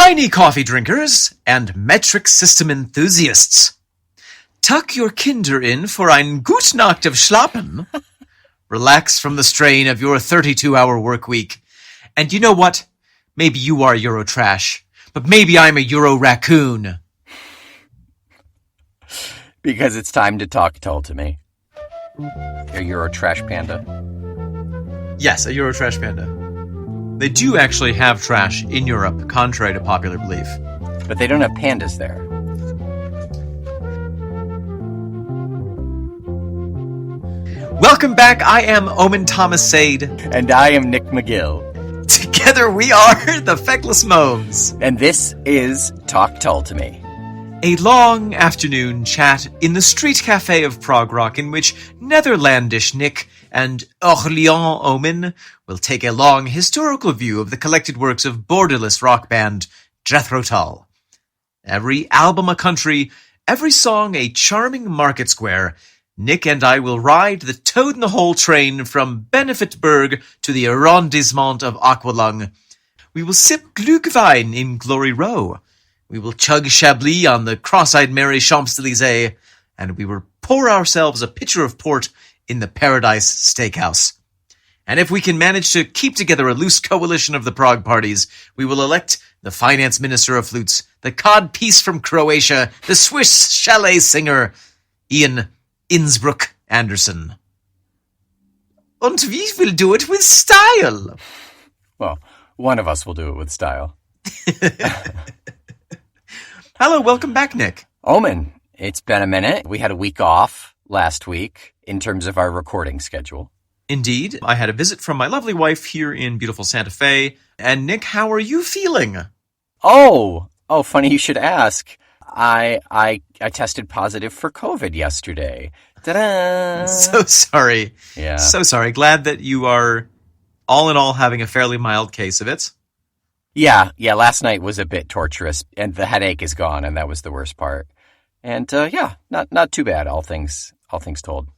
Tiny coffee drinkers and metric system enthusiasts. Tuck your Kinder in for ein gut Nacht of Schlappen. Relax from the strain of your 32-hour work week. And you know what? Maybe you are Eurotrash, but maybe I'm a Euro raccoon. Because it's time to talk Tull to me. A Eurotrash panda? Yes, a Eurotrash panda. They do actually have trash in Europe, contrary to popular belief. But they don't have pandas there. Welcome back. I am Omen Thomas Sade. And I am Nick McGill. Together we are the Feckless Moans. And this is Talk Tull to Me. A long afternoon chat in the street cafe of prog rock in which Netherlandish Nick and Orléans Omen will take a long historical view of the collected works of borderless rock band Jethro Tull. Every album a country, every song a charming market square, Nick and I will ride the toad-in-the-hole train from Benefitburg to the arrondissement of Aqualung. We will sip Glühwein in Glory Row. We will chug Chablis on the cross-eyed Mary Champs-Élysées, and we will pour ourselves a pitcher of port in the Paradise Steakhouse. And if we can manage to keep together a loose coalition of the prog parties, we will elect the finance minister of flutes, the codpiece from Croatia, the Swiss chalet singer, Ian Innsbruck Anderson. And we will do it with style. Well, one of us will do it with style. Hello, welcome back, Nick. Omen, it's been a minute. We had a week off last week in terms of our recording schedule. Indeed. I had a visit from my lovely wife here in beautiful Santa Fe. And Nick, how are you feeling? Oh, funny you should ask. I tested positive for COVID yesterday. Ta-da! So sorry. Yeah. So sorry. Glad that you are, all in all, having a fairly mild case of it. Yeah, last night was a bit torturous, and the headache is gone, and that was the worst part. And, not too bad, all things told.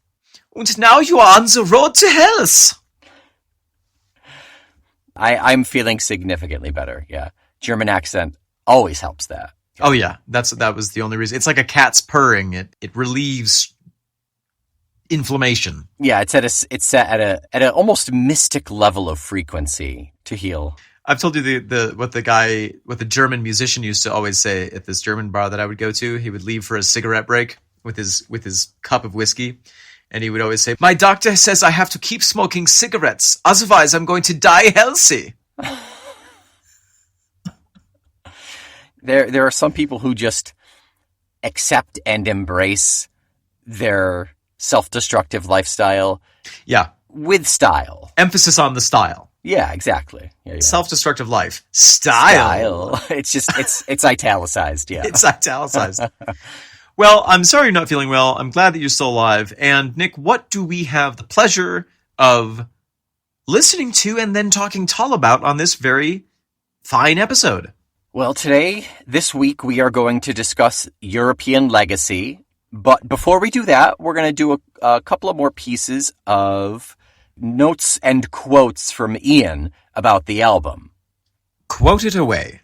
And now you are on the road to health. I'm feeling significantly better, yeah. German accent always helps that. Oh, yeah. That was the only reason. It's like a cat's purring. It relieves inflammation. Yeah, it's set at a almost mystic level of frequency to heal. I've told you what the German musician used to always say at this German bar that I would go to. He would leave for a cigarette break with his cup of whiskey, and he would always say, "My doctor says I have to keep smoking cigarettes, otherwise I'm going to die healthy." There are some people who just accept and embrace their self-destructive lifestyle. Yeah. With style. Emphasis on the style. Yeah, exactly. Yeah. Self-destructive life. Style. It's italicized, yeah. It's italicized. Well, I'm sorry you're not feeling well. I'm glad that you're still alive. And Nick, what do we have the pleasure of listening to and then talking Tull about on this very fine episode? Well, this week, we are going to discuss European legacy. But before we do that, we're going to do a couple of more pieces of notes and quotes from Ian about the album. Quote it away.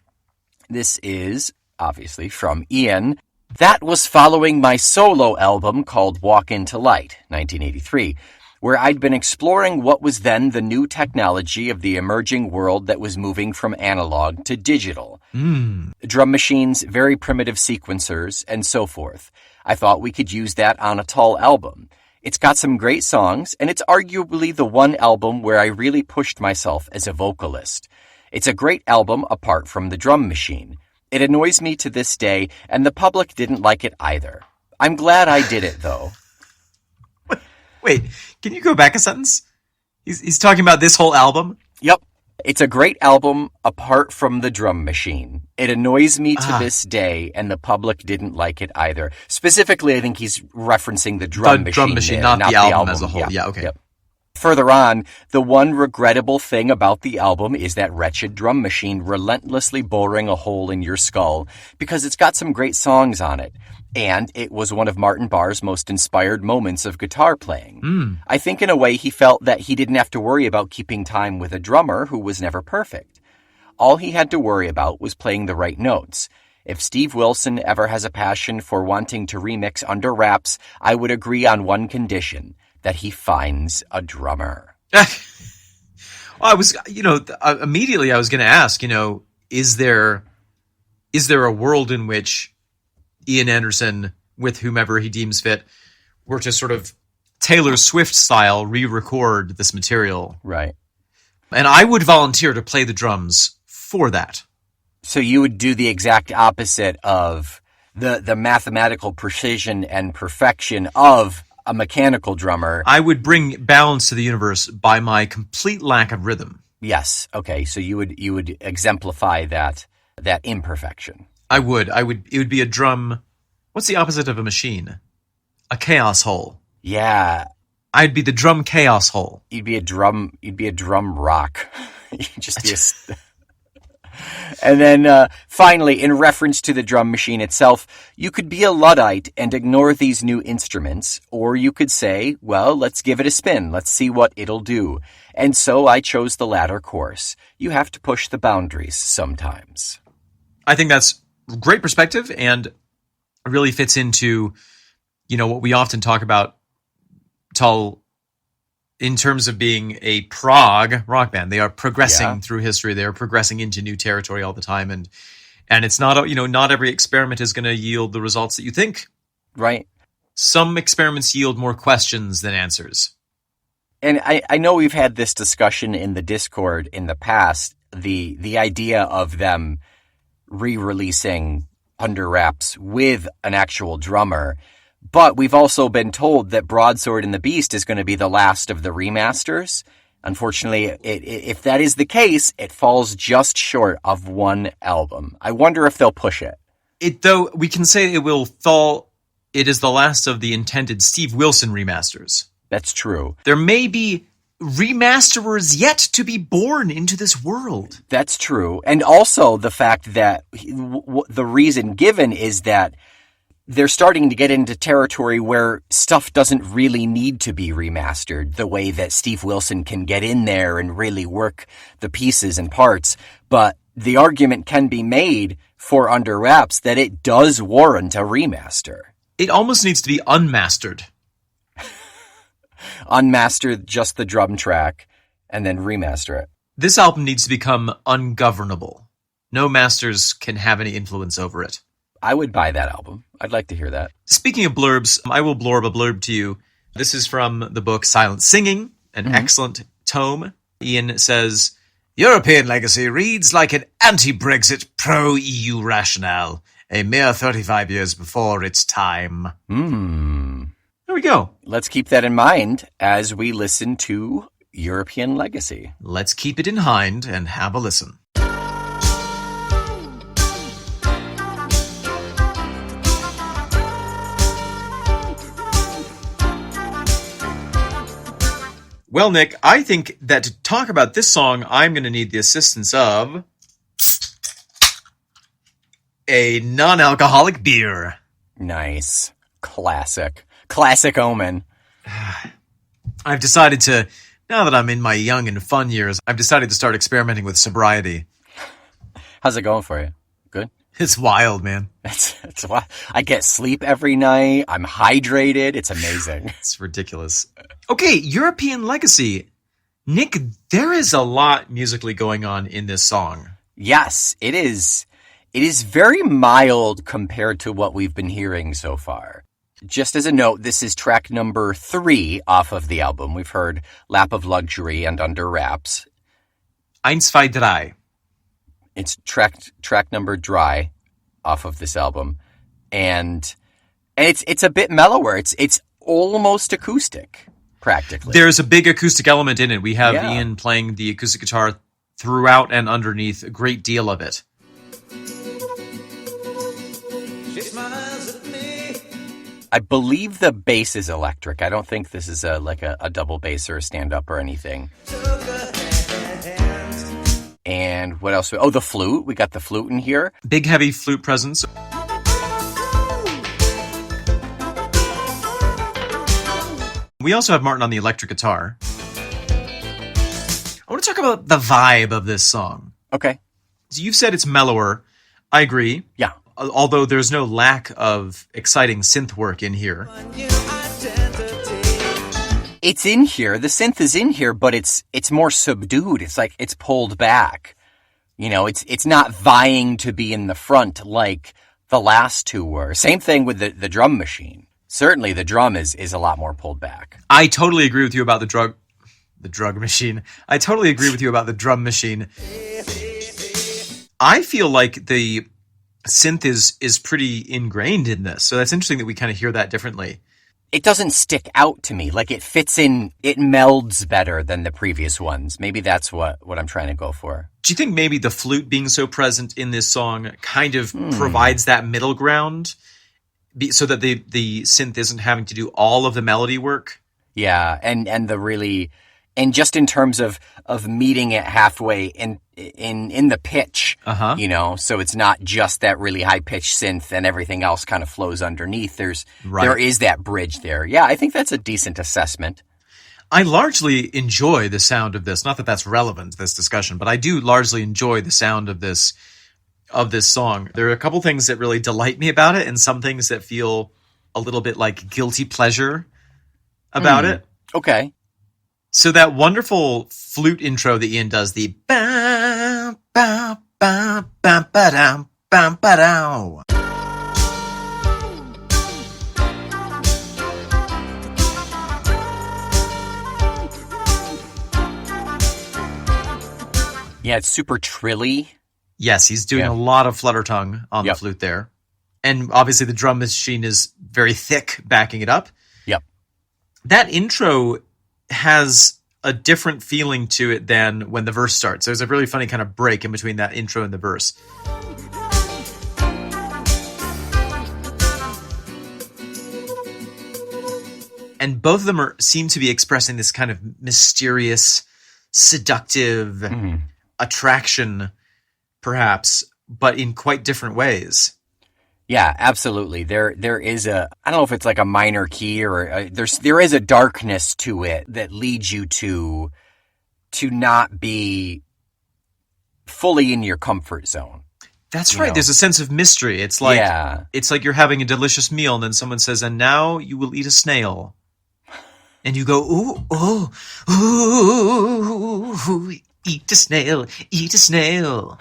This is, obviously, from Ian. That was following my solo album called Walk Into Light, 1983, where I'd been exploring what was then the new technology of the emerging world that was moving from analog to digital. Drum machines, very primitive sequencers, and so forth. I thought we could use that on a Tull album. It's got some great songs, and it's arguably the one album where I really pushed myself as a vocalist. It's a great album apart from the drum machine. It annoys me to this day, and the public didn't like it either. I'm glad I did it, though. Wait, can you go back a sentence? He's talking about this whole album? Yep. It's a great album apart from the drum machine. It annoys me to this day, and the public didn't like it either. Specifically, I think he's referencing the drum machine, not the album as a whole. Yeah, okay. Yep. Further on, the one regrettable thing about the album is that wretched drum machine relentlessly boring a hole in your skull, because it's got some great songs on it. And it was one of Martin Barr's most inspired moments of guitar playing. I think in a way he felt that he didn't have to worry about keeping time with a drummer who was never perfect. All he had to worry about was playing the right notes. If Steve Wilson ever has a passion for wanting to remix Under Wraps, I would agree on one condition, that he finds a drummer. Immediately I was going to ask, is there a world in which Ian Anderson, with whomever he deems fit, were to sort of Taylor Swift style re-record this material? Right. And I would volunteer to play the drums for that. So you would do the exact opposite of the mathematical precision and perfection of a mechanical drummer. I would bring balance to the universe by my complete lack of rhythm. Yes. Okay. So you would exemplify that imperfection. I would. It would be a drum. What's the opposite of a machine? A chaos hole. Yeah. I'd be the drum chaos hole. You'd be a drum rock. You'd just be And then finally, in reference to the drum machine itself, you could be a Luddite and ignore these new instruments, or you could say, well, let's give it a spin. Let's see what it'll do. And so I chose the latter course. You have to push the boundaries sometimes. I think that's great perspective and really fits into, what we often talk about Tull in terms of being a prog rock band. They are progressing through history. They are progressing into new territory all the time. And it's not, not every experiment is going to yield the results that you think. Right. Some experiments yield more questions than answers. And I know we've had this discussion in the Discord in the past, the idea of them re-releasing Under Wraps with an actual drummer. But we've also been told that Broadsword and the Beast is going to be the last of the remasters. Unfortunately, if that is the case, it falls just short of one album. I wonder if they'll push it. Though we can say it will fall, it is the last of the intended Steve Wilson remasters. That's true. There may be remasterers yet to be born into this world. That's true. And also the fact that the reason given is that they're starting to get into territory where stuff doesn't really need to be remastered the way that Steve Wilson can get in there and really work the pieces and parts. But the argument can be made for Under Wraps that it does warrant a remaster. It almost needs to be unmastered. Unmaster just the drum track and then remaster it. This album needs to become ungovernable. No masters can have any influence over it. I would buy that album. I'd like to hear that. Speaking of blurbs, I will blurb a blurb to you. This is from the book Silent Singing, an excellent tome. Ian says, European Legacy reads like an anti-Brexit, pro-EU rationale, a mere 35 years before its time. There we go. Let's keep that in mind as we listen to European Legacy. Let's keep it in mind and have a listen. Well, Nick, I think that to talk about this song, I'm going to need the assistance of a non-alcoholic beer. Nice. Classic Omen. I've decided to, now that I'm in my young and fun years, I've decided to start experimenting with sobriety. How's it going for you? Good? It's wild, man. It's wild. I get sleep every night. I'm hydrated. It's amazing. It's ridiculous. Okay, European Legacy. Nick, there is a lot musically going on in this song. Yes, it is. It is very mild compared to what we've been hearing so far. Just as a note, this is track number 3 off of the album. We've heard Lap of Luxury and Under Wraps. 1, 2, 3. It's track number Dry off of this album. And it's a bit mellower. It's almost acoustic, practically. There's a big acoustic element in it. We have Ian playing the acoustic guitar throughout and underneath a great deal of it. I believe the bass is electric. I don't think this is a double bass or a stand-up or anything. And what else? Oh, the flute. We got the flute in here. Big, heavy flute presence. We also have Martin on the electric guitar. I want to talk about the vibe of this song. Okay. You've said it's mellower. I agree. Yeah. Although there's no lack of exciting synth work in here. It's in here. The synth is in here, but it's more subdued. It's like it's pulled back. You know, it's not vying to be in the front like the last two were. Same thing with the drum machine. Certainly the drum is a lot more pulled back. I totally agree with you about the drug machine. I totally agree with you about the drum machine. I feel like the synth is pretty ingrained in this. So that's interesting that we kind of hear that differently. It doesn't stick out to me. Like it fits in, it melds better than the previous ones. Maybe that's what I'm trying to go for. Do you think maybe the flute being so present in this song kind of provides that middle ground so that the synth isn't having to do all of the melody work? Yeah, and just in terms of meeting it halfway in the pitch, you know, so it's not just that really high pitched synth and everything else kind of flows underneath. There is that bridge there. Yeah, I think that's a decent assessment. I largely enjoy the sound of this. Not that that's relevant to this discussion, but I do largely enjoy the sound of this song. There are a couple things that really delight me about it, and some things that feel a little bit like guilty pleasure about it. Okay. So that wonderful flute intro that Ian does, the ba ba ba ba ba dum ba ba dow. Yeah, it's super trilly. Yes, he's doing a lot of flutter tongue on the flute there. And obviously the drum machine is very thick backing it up. Yep. That intro has a different feeling to it than when the verse starts. There's a really funny kind of break in between that intro and the verse. And both of them seem to be expressing this kind of mysterious, seductive attraction, perhaps, but in quite different ways. Yeah, absolutely. There is I don't know if it's like a minor key or there is a darkness to it that leads you to not be fully in your comfort zone. That's right. There's a sense of mystery. It's like you're having a delicious meal and then someone says, "And now you will eat a snail." And you go, "Ooh, ooh, ooh, eat a snail, eat a snail."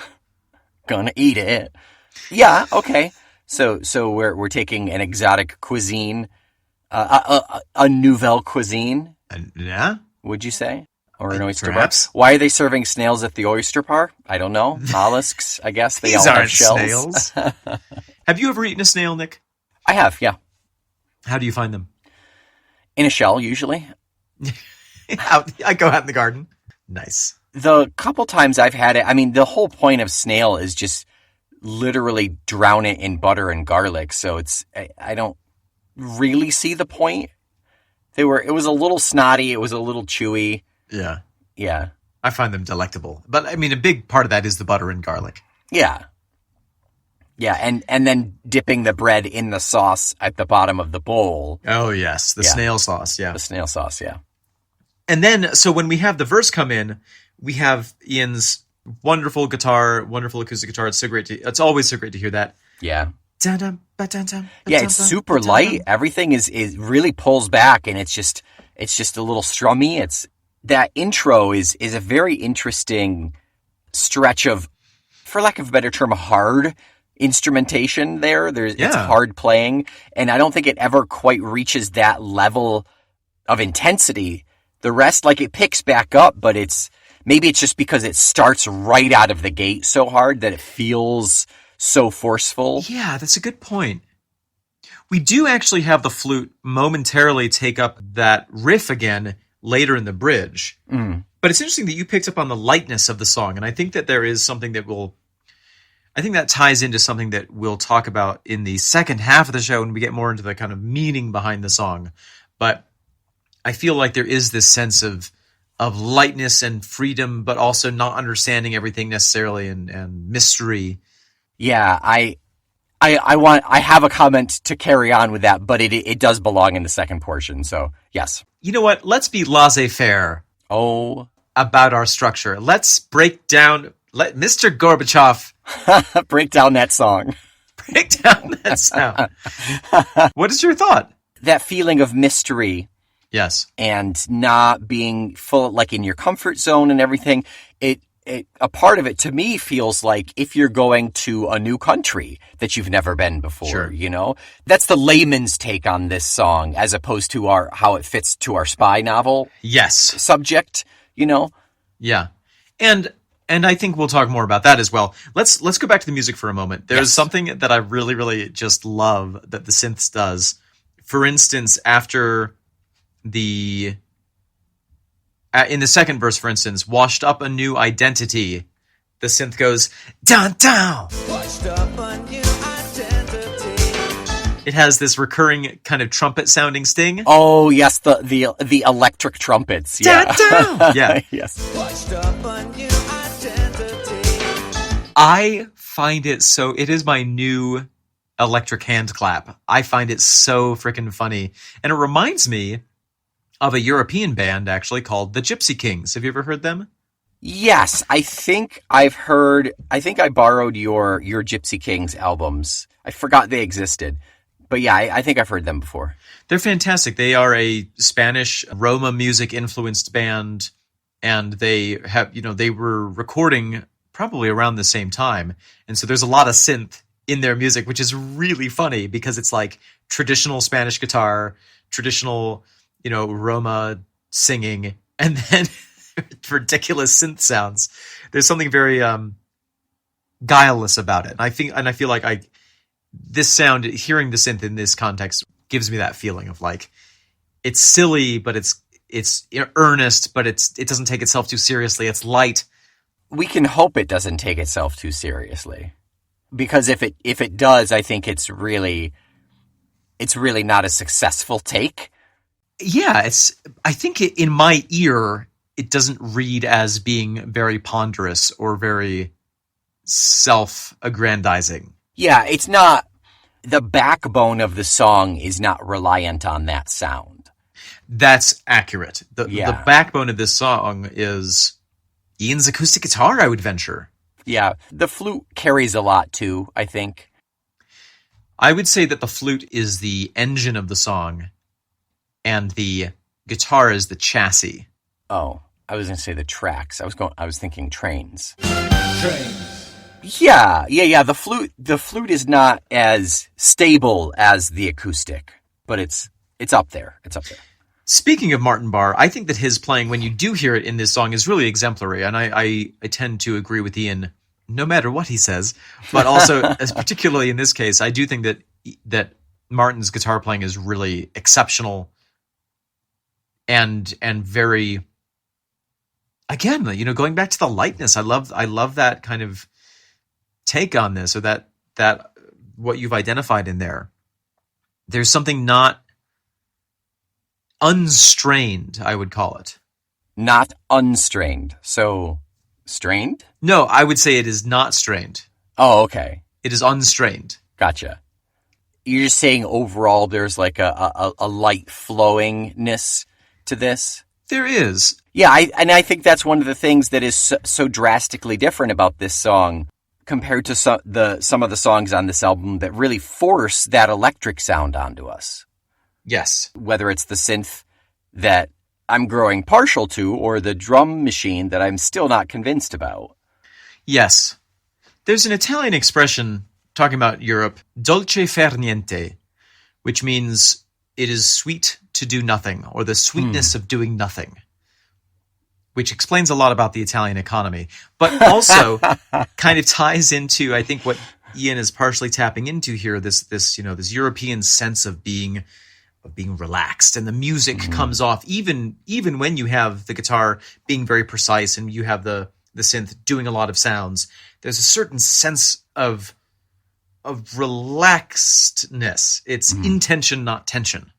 Gonna eat it. Yeah, okay. So we're taking an exotic cuisine, a nouvelle cuisine. Yeah, would you say, or an oyster perhaps? Bar? Why are they serving snails at the oyster bar? I don't know. Mollusks, I guess. They all have shells. Snails. Have you ever eaten a snail, Nick? I have. Yeah. How do you find them? In a shell, usually. I go out in the garden. Nice. The couple times I've had it, I mean, the whole point of snail is just literally drown it in butter and garlic. So I don't really see the point. It was a little snotty. It was a little chewy. Yeah. Yeah. I find them delectable. But I mean, a big part of that is the butter and garlic. Yeah. Yeah. And then dipping the bread in the sauce at the bottom of the bowl. Oh, yes. The snail sauce. Yeah. The snail sauce. Yeah. And then, so when we have the verse come in, we have Ian's wonderful guitar, wonderful acoustic guitar. It's always so great to hear that. Yeah. Yeah, it's super light. Everything is really pulls back, and it's just a little strummy. That intro is a very interesting stretch of, for lack of a better term, hard instrumentation there. It's hard playing, and I don't think it ever quite reaches that level of intensity. The rest, like, it picks back up, but maybe it's just because it starts right out of the gate so hard that it feels so forceful. Yeah, that's a good point. We do actually have the flute momentarily take up that riff again later in the bridge. But it's interesting that you picked up on the lightness of the song, and I think that there is something I think that ties into something that we'll talk about in the second half of the show when we get more into the kind of meaning behind the song. But I feel like there is this sense of lightness and freedom, but also not understanding everything necessarily and mystery. Yeah, I have a comment to carry on with that, but it does belong in the second portion. So yes. You know what? Let's be laissez-faire. Oh, about our structure. Let's break down. Let Mr. Gorbachev break down that song. break down that sound. What is your thought? That feeling of mystery. Yes. And not being full, like in your comfort zone and everything. A part of it to me feels like if you're going to a new country that you've never been before, sure. You know, that's the layman's take on this song as opposed to how it fits to our spy novel. Yes. Subject, you know? Yeah. And I think we'll talk more about that as well. Let's go back to the music for a moment. There's something that I really, really just love that the synths does. For instance, after in the second verse, for instance, washed up a new identity, the synth goes, down, down. Washed up a new identity. It has this recurring kind of trumpet sounding sting. Oh, yes, the electric trumpets. Yeah. Down, down. Yeah. Yes. Washed up a new identity. I find it it is my new electric hand clap. I find it so freaking funny. And it reminds me of a European band, actually, called the Gypsy Kings. Have you ever heard them? Yes, I think I borrowed your Gypsy Kings albums. I forgot they existed. But yeah, I think I've heard them before. They're fantastic. They are a Spanish Roma music influenced band, and they were recording probably around the same time. And so there's a lot of synth in their music, which is really funny because it's like traditional Spanish guitar, traditional Roma singing, and then ridiculous synth sounds. There's something very guileless about it. And I feel like this sound, hearing the synth in this context, gives me that feeling of like it's silly, but it's earnest, but it doesn't take itself too seriously. It's light. We can hope it doesn't take itself too seriously, because if it does, I think it's really not a successful take. Yeah, I think in my ear, it doesn't read as being very ponderous or very self-aggrandizing. Yeah, it's not, the backbone of the song is not reliant on that sound. That's accurate. The backbone of this song is Ian's acoustic guitar, I would venture. Yeah, the flute carries a lot too, I think. I would say that the flute is the engine of the song, and the guitar is the chassis. Oh, I was going to say the tracks. I was thinking trains. Trains. Yeah. The flute is not as stable as the acoustic, but it's up there. It's up there. Speaking of Martin Barre, I think that his playing, when you do hear it in this song, is really exemplary, and I tend to agree with Ian, no matter what he says, but also, as particularly in this case, I do think that Martin's guitar playing is really exceptional. And very, again, going back to the lightness, I love that kind of take on this, or that what you've identified in there. There's something not unstrained, I would call it. Not unstrained. So strained? No, I would say it is not strained. Oh, okay. It is unstrained. Gotcha. You're just saying overall there's like a light flowingness to this? There is. Yeah, I think that's one of the things that is so drastically different about this song compared to some of the songs on this album that really force that electric sound onto us. Yes. Whether it's the synth that I'm growing partial to or the drum machine that I'm still not convinced about. Yes. There's an Italian expression talking about Europe, dolce far niente, which means it is sweet to do nothing, or the sweetness of doing nothing, which explains a lot about the Italian economy, but also kind of ties into, I think, what Ian is partially tapping into here, this European sense of being relaxed, and the music comes off even when you have the guitar being very precise and you have the synth doing a lot of sounds. There's a certain sense of relaxedness. It's intention, not tension.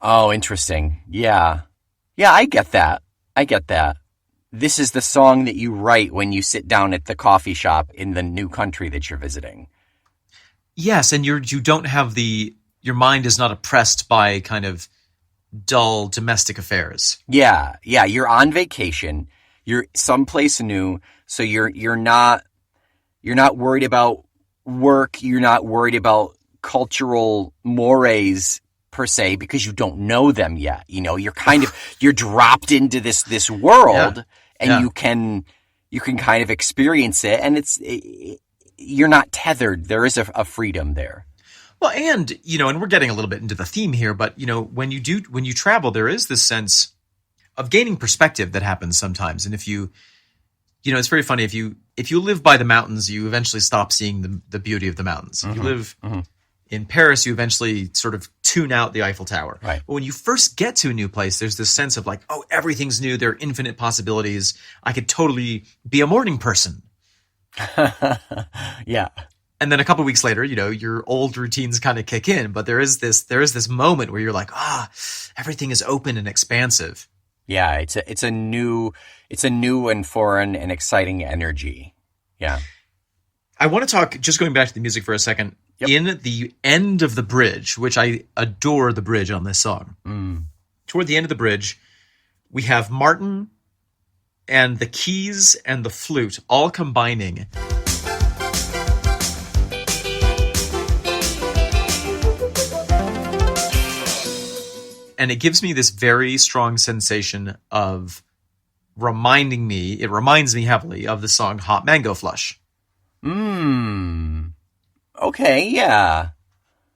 Oh, interesting. Yeah, I get that. This is the song that you write when you sit down at the coffee shop in the new country that you're visiting. Yes, and you don't have your mind is not oppressed by kind of dull domestic affairs. Yeah, you're on vacation. You're someplace new, so you're not worried about work. You're not worried about cultural mores per se because you don't know them yet. You're dropped into this world, and you can kind of experience it, and you're not tethered. There is a freedom there. Well, and we're getting a little bit into the theme here, but when you travel, there is this sense of gaining perspective that happens sometimes. And if it's very funny, if you live by the mountains, you eventually stop seeing the beauty of the mountains. If you live in Paris, you eventually sort of tune out the Eiffel Tower. Right. But when you first get to a new place, there's this sense of like, oh, everything's new. There are infinite possibilities. I could totally be a morning person. Yeah. And then a couple of weeks later, your old routines kind of kick in, but there is this moment where you're like, everything is open and expansive. Yeah, it's a new and foreign and exciting energy. Yeah. I want to talk, just going back to the music for a second, in the end of the bridge, which I adore the bridge on this song. Toward the end of the bridge, we have Martin and the keys and the flute all combining. And it gives me this very strong sensation of it reminds me heavily of the song Hot Mango Flush. Okay, yeah.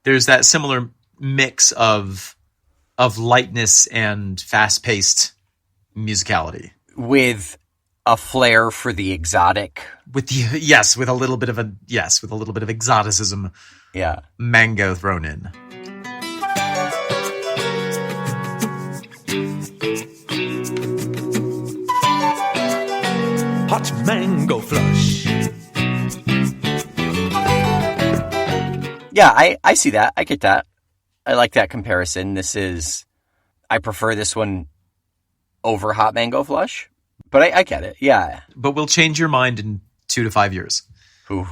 There's that similar mix of lightness and fast-paced musicality. With a flair for the exotic. With a little bit of exoticism. Yeah. Mango thrown in. Hot mango flush. Yeah, I see that. I get that. I like that comparison. I prefer this one over Hot Mango Flush, but I get it. Yeah. But we'll change your mind in 2 to 5 years. Ooh.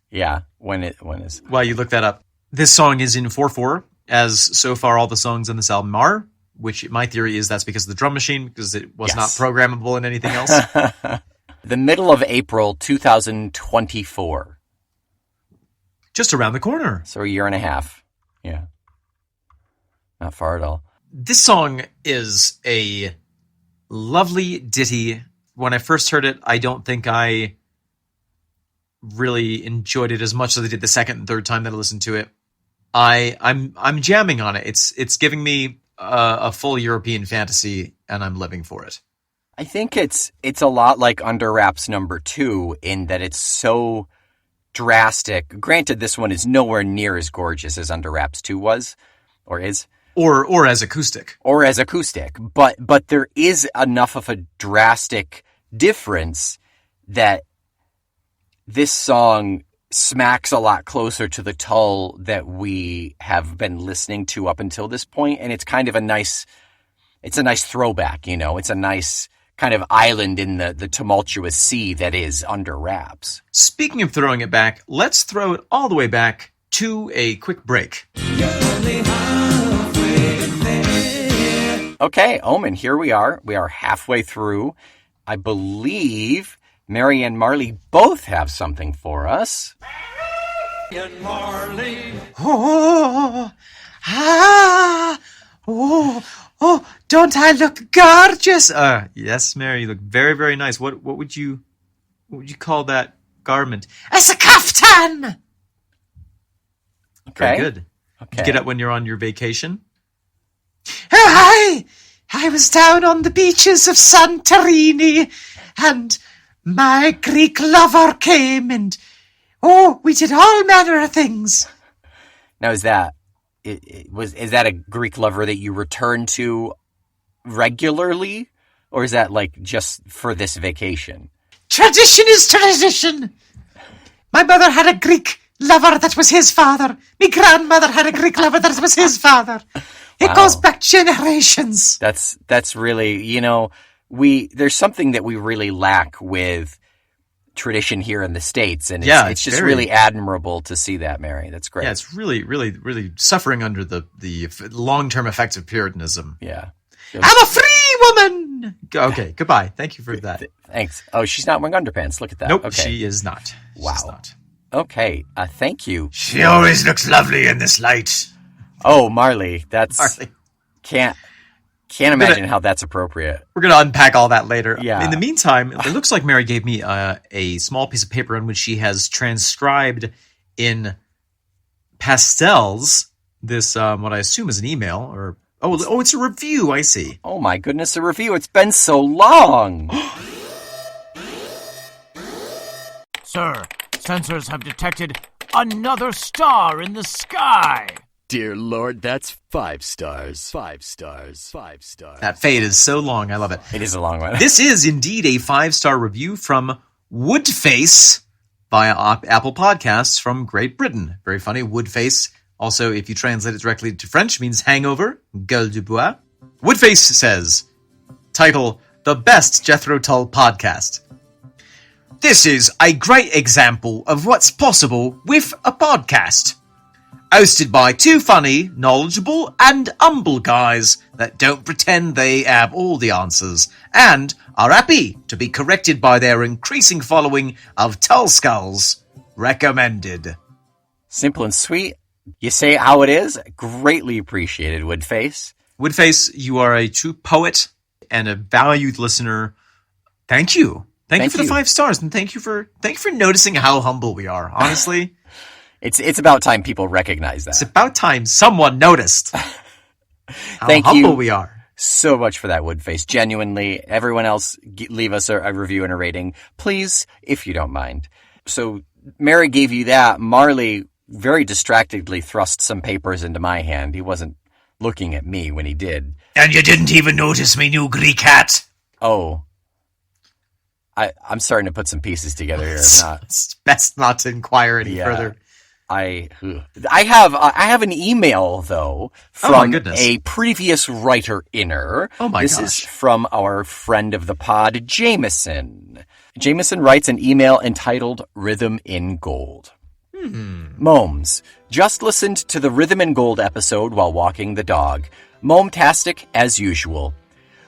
Yeah. When is? While you look that up. This song is in 4/4, as so far all the songs on this album are, which my theory is that's because of the drum machine, because it was not programmable in anything else. The middle of April 2024. Just around the corner. So a year and a half. Yeah. Not far at all. This song is a lovely ditty. When I first heard it, I don't think I really enjoyed it as much as I did the second and third time that I listened to it. I'm jamming on it. It's giving me a full European fantasy, and I'm living for it. I think it's a lot like Under Wraps number 2 in that it's so drastic. Granted, this one is nowhere near as gorgeous as Under Wraps 2 was, or is. Or as acoustic. Or as acoustic. But there is enough of a drastic difference that this song smacks a lot closer to the Tull that we have been listening to up until this point, and it's kind of a nice throwback, It's a nice kind of island in the tumultuous sea that is Under Wraps. Speaking of throwing it back, let's throw it all the way back to a quick break. Okay, Omen, here we are. We are halfway through. I believe Mary and Marley both have something for us. Mary and Marley. Don't I look gorgeous? Yes, Mary, you look very, very nice. What would you call that garment? It's a kaftan! Okay. Very good. Okay. Did you get it when you're on your vacation? I was down on the beaches of Santorini, and my Greek lover came, and we did all manner of things. Now, is that a Greek lover that you return to regularly, or is that like just for this vacation? Tradition is tradition. My mother had a Greek lover that was his father. My grandmother had a Greek lover that was his father. It goes back generations. That's really, there's something that we really lack with tradition here in the States, and it's just really admirable to see that, Mary. That's great. Yeah, it's really, really, really suffering under the long-term effects of Puritanism. Yeah. I'm a free woman! June. Okay, goodbye. Thank you for that. Thanks. Oh, she's not wearing underpants. Look at that. Nope, okay. she is not. Wow. She's not. Okay, thank you. She always looks lovely in this light. Oh, Marley, that's... Marley. Can't imagine how that's appropriate. We're going to unpack all that later. Yeah. In the meantime, it looks like Mary gave me a small piece of paper in which she has transcribed in pastels this, what I assume is an email. Or Oh, it's a review, I see. Oh my goodness, a review. It's been so long. Sir, sensors have detected another star in the sky. Dear Lord, that's 5 stars. 5 stars. 5 stars. That fade is so long. I love it. It is a long one. This is indeed a 5-star review from Woodface via Apple Podcasts from Great Britain. Very funny. Woodface. Also, if you translate it directly to French, means hangover. Gueule du bois. Woodface says, title, The Best Jethro Tull Podcast. This is a great example of what's possible with a podcast. Hosted by 2 funny, knowledgeable, and humble guys that don't pretend they have all the answers, and are happy to be corrected by their increasing following of Tull Skulls. Recommended. Simple and sweet. You say it how it is. Greatly appreciated, Woodface. Woodface, you are a true poet and a valued listener. Thank you. Thank you for the 5 stars, and thank you for noticing how humble we are. Honestly. It's about time people recognize that. It's about time someone noticed how Thank humble you we are. So much for that, Woodface. Genuinely, everyone else, leave us a review and a rating, please, if you don't mind. So Mary gave you that. Marley very distractedly thrust some papers into my hand. He wasn't looking at me when he did. And you didn't even notice my new Greek hat. Oh. I'm starting to put some pieces together here. It's best not to inquire any further. I have an email though from a previous writer-inner. Oh my This gosh. is from our friend of the pod, Jameson. Jameson writes an email entitled Rhythm in Gold. Momes. Just listened to the Rhythm in Gold episode while walking the dog. Mome-tastic as usual.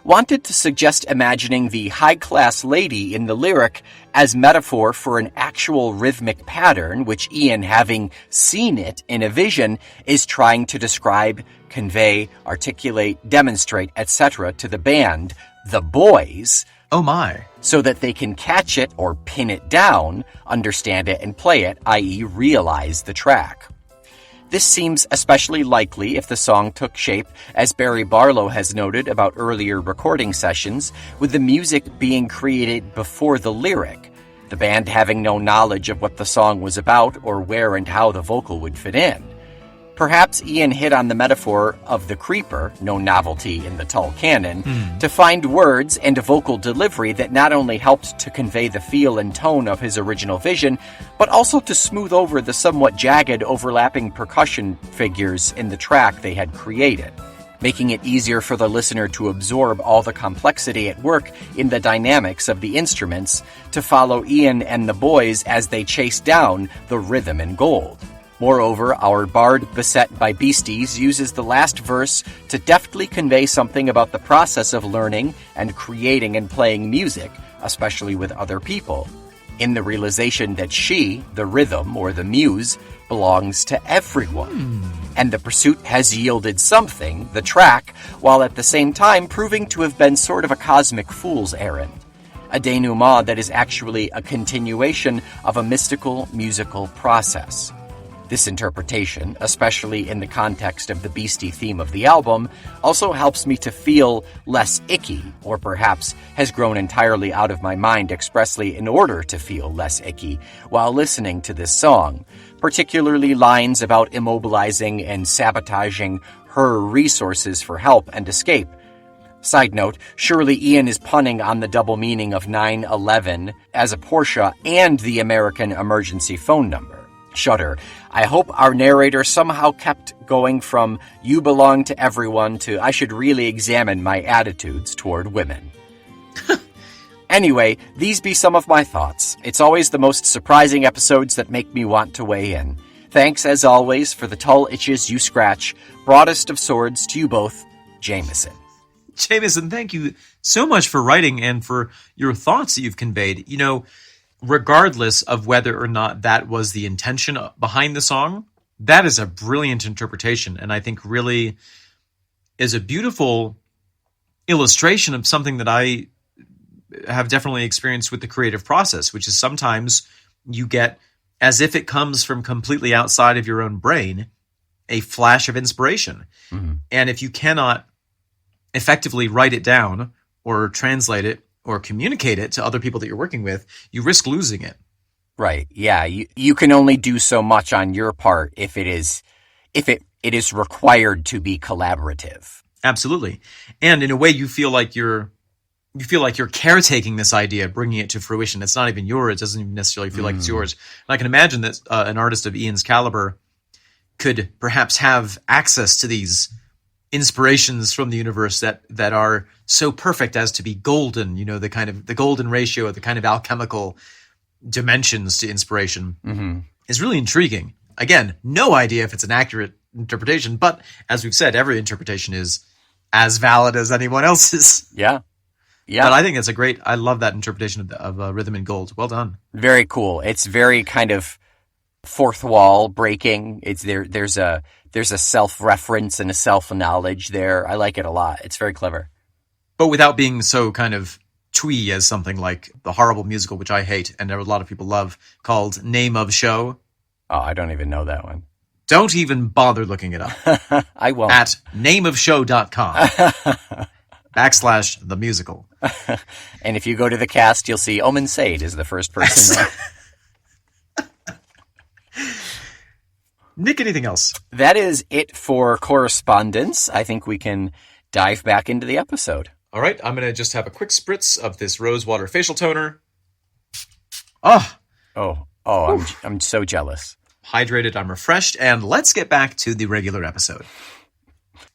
Wanted to suggest imagining the high-class lady in the lyric as metaphor for an actual rhythmic pattern, which Ian, having seen it in a vision, is trying to describe, convey, articulate, demonstrate, etc. to the band, the boys, Oh my. so that they can catch it or pin it down, understand it, and play it, i.e. realize the track. This seems especially likely if the song took shape, as Barry Barlow has noted about earlier recording sessions, with the music being created before the lyric, the band having no knowledge of what the song was about or where and how the vocal would fit in. Perhaps Ian hit on the metaphor of the creeper, no novelty in the Tull canon, to find words and a vocal delivery that not only helped to convey the feel and tone of his original vision, but also to smooth over the somewhat jagged overlapping percussion figures in the track they had created, making it easier for the listener to absorb all the complexity at work in the dynamics of the instruments, to follow Ian and the boys as they chase down the rhythm in gold. Moreover, our bard beset by beasties uses the last verse to deftly convey something about the process of learning and creating and playing music, especially with other people, in the realization that she, the rhythm or the muse, belongs to everyone. And the pursuit has yielded something, the track, while at the same time proving to have been sort of a cosmic fool's errand. A denouement that is actually a continuation of a mystical musical process. This interpretation, especially in the context of the beastie theme of the album, also helps me to feel less icky, or perhaps has grown entirely out of my mind expressly in order to feel less icky while listening to this song, particularly lines about immobilizing and sabotaging her resources for help and escape. Side note, surely Ian is punning on the double meaning of 9/11 as a Porsche and the American emergency phone number. Shudder. I hope our narrator somehow kept going from "you belong to everyone" to "I should really examine my attitudes toward women." Anyway, these be some of my thoughts. It's always the most surprising episodes that make me want to weigh in. Thanks, as always, for the Tull itches you scratch. Broadest of swords to you both, Jameson. Jameson, thank you so much for writing and for your thoughts that you've conveyed. Regardless of whether or not that was the intention behind the song, that is a brilliant interpretation, and I think really is a beautiful illustration of something that I have definitely experienced with the creative process, which is sometimes you get, as if it comes from completely outside of your own brain, a flash of inspiration. Mm-hmm. And if you cannot effectively write it down or translate it or communicate it to other people that you're working with, you risk losing it. Right. Yeah. You can only do so much on your part if it is required to be collaborative. Absolutely. And in a way, you feel like you're caretaking this idea, bringing it to fruition. It's not even yours. It doesn't even necessarily feel like it's yours. And I can imagine that an artist of Ian's caliber could perhaps have access to these inspirations from the universe that are so perfect as to be golden, the golden ratio, the kind of alchemical dimensions to inspiration is really intriguing. Again, no idea if it's an accurate interpretation, but as we've said, every interpretation is as valid as anyone else's. Yeah. Yeah. But I think it's I love that interpretation of Rhythm in Gold. Well done. Very cool. It's very kind of fourth wall breaking. There's a self-reference and a self-knowledge there. I like it a lot. It's very clever. But without being so kind of twee as something like the horrible musical, which I hate and a lot of people love, called Name of Show. Oh, I don't even know that one. Don't even bother looking it up. I won't. At nameofshow.com / the musical. And if you go to the cast, you'll see Omen Said is the first person. Nick, anything else? That is it for correspondence. I think we can dive back into the episode. All right, I'm going to just have a quick spritz of this rosewater facial toner. Oh, I'm so jealous. Hydrated, I'm refreshed, and let's get back to the regular episode.